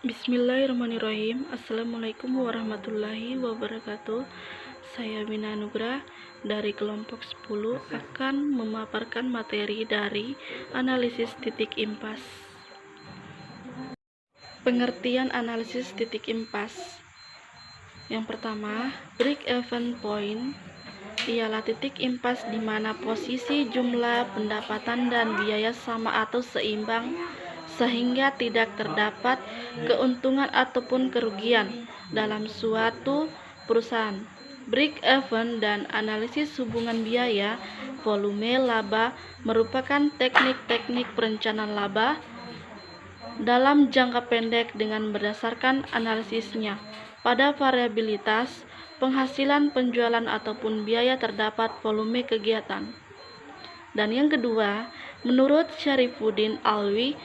Bismillahirrahmanirrahim. Assalamualaikum warahmatullahi wabarakatuh. Saya Mina Nugrah dari kelompok 10 akan memaparkan materi dari analisis titik impas. Pengertian analisis titik impas. Yang pertama, break-even point ialah titik impas di mana posisi jumlah pendapatan dan biaya sama atau seimbang sehingga tidak terdapat keuntungan ataupun kerugian dalam suatu perusahaan. Break-even dan analisis hubungan biaya volume laba merupakan teknik-teknik perencanaan laba dalam jangka pendek dengan berdasarkan analisisnya pada variabilitas penghasilan, penjualan, ataupun biaya terdapat volume kegiatan. Dan yang kedua, menurut Syarifuddin Alwi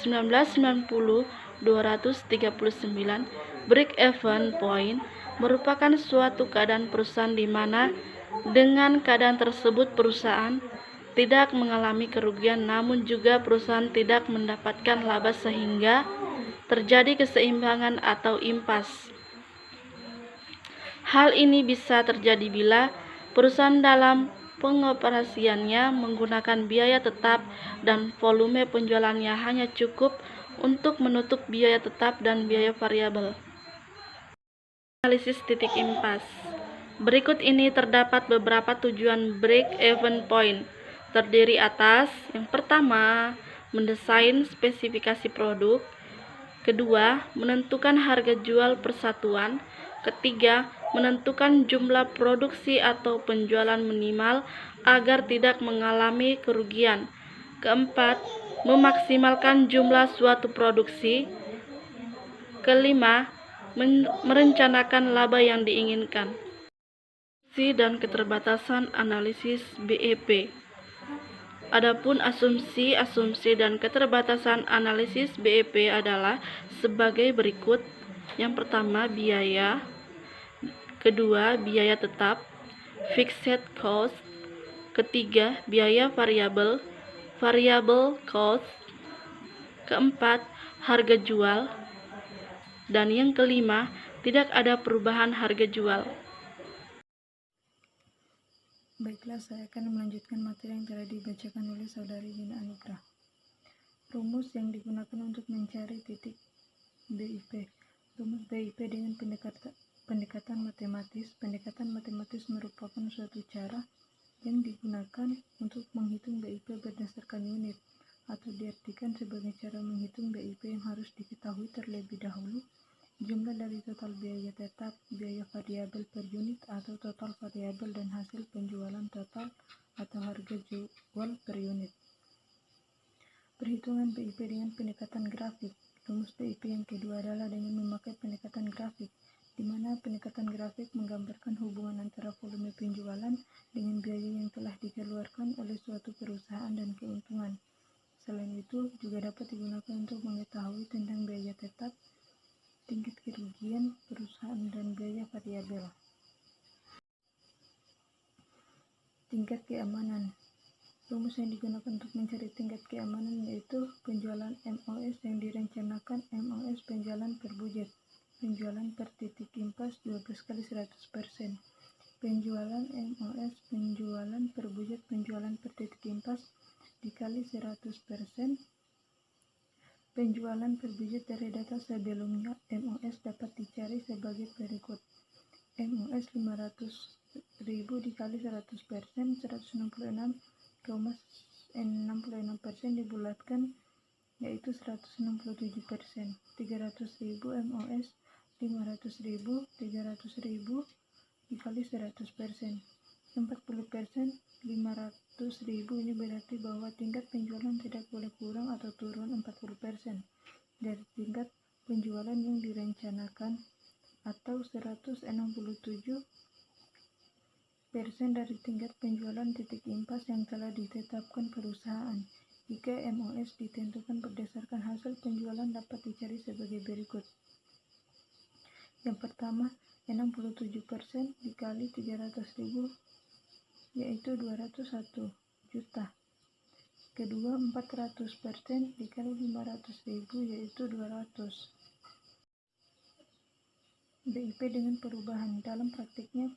1990-239, break-even point merupakan suatu keadaan perusahaan di mana dengan keadaan tersebut perusahaan tidak mengalami kerugian namun juga perusahaan tidak mendapatkan laba sehingga terjadi keseimbangan atau impas. Hal ini bisa terjadi bila perusahaan dalam pengoperasiannya menggunakan biaya tetap dan volume penjualannya hanya cukup untuk menutup biaya tetap dan biaya variabel. Analisis titik impas. Berikut ini terdapat beberapa tujuan break-even point. Terdiri atas: yang pertama, mendesain spesifikasi produk. Kedua, menentukan harga jual persatuan. Ketiga, menentukan jumlah produksi atau penjualan minimal agar tidak mengalami kerugian. Keempat, memaksimalkan jumlah suatu produksi. Kelima, merencanakan laba yang diinginkan. Asumsi dan keterbatasan analisis BEP. Adapun asumsi dan keterbatasan analisis BEP adalah sebagai berikut. Yang pertama, biaya. Kedua, biaya tetap, fixed cost. Ketiga, biaya variabel, variable cost. Keempat, harga jual. Dan yang kelima, tidak ada perubahan harga jual. Baiklah, saya akan melanjutkan materi yang telah dibacakan oleh saudari Mina Nugrah. Rumus yang digunakan untuk mencari titik BIP. Rumus BIP dengan pendekatan matematis. Pendekatan matematis merupakan suatu cara yang digunakan untuk menghitung BIP berdasarkan unit, atau diartikan sebagai cara menghitung BIP yang harus diketahui terlebih dahulu jumlah dari total biaya tetap, biaya variabel per unit atau total variabel dan hasil penjualan total atau harga jual per unit. Perhitungan BIP dengan pendekatan grafik. Rumus BIP yang kedua adalah dengan memakai pendekatan grafik, di mana pendekatan grafik menggambarkan hubungan antara volume penjualan dengan biaya yang telah dikeluarkan oleh suatu perusahaan dan keuntungan. Selain itu, juga dapat digunakan untuk mengetahui tentang biaya tetap, tingkat kerugian perusahaan, dan biaya variabel. Tingkat keamanan. Rumus yang digunakan untuk mencari tingkat keamanan yaitu penjualan MOS yang direncanakan MOS penjualan per budget. Penjualan per titik impas 12 kali 100%. Penjualan MOS penjualan per budget penjualan per titik impas dikali 100%. Penjualan per budget dari data sebelumnya MOS dapat dicari sebagai berikut. MOS 500.000 dikali 100%, 166,66% dibulatkan yaitu 167%. 300.000 MOS 500.000, 300.000 dikali 100%. 40%, 500.000 ini berarti bahwa tingkat penjualan tidak boleh kurang atau turun 40% dari tingkat penjualan yang direncanakan, atau 167% dari tingkat penjualan titik impas yang telah ditetapkan perusahaan. Jika MOS ditentukan berdasarkan hasil penjualan dapat dicari sebagai berikut. Yang pertama, 67% dikali 300.000 yaitu 201 juta. Kedua, 400% dikali 500.000 yaitu 200. BIP dengan perubahan. Dalam praktiknya,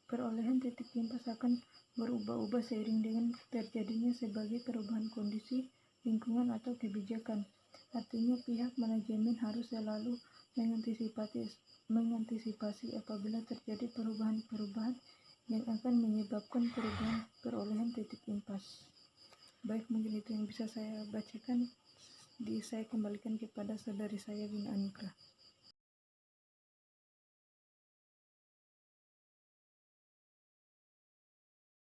perolehan titik impas akan berubah-ubah seiring dengan terjadinya sebagai perubahan kondisi lingkungan atau kebijakan. Artinya pihak manajemen harus selalu mengantisipasi apabila terjadi perubahan-perubahan yang akan menyebabkan perubahan perolehan titik impas. Baik, mungkin itu yang bisa saya bacakan. Saya kembalikan kepada saudari saya Vina Anugrah.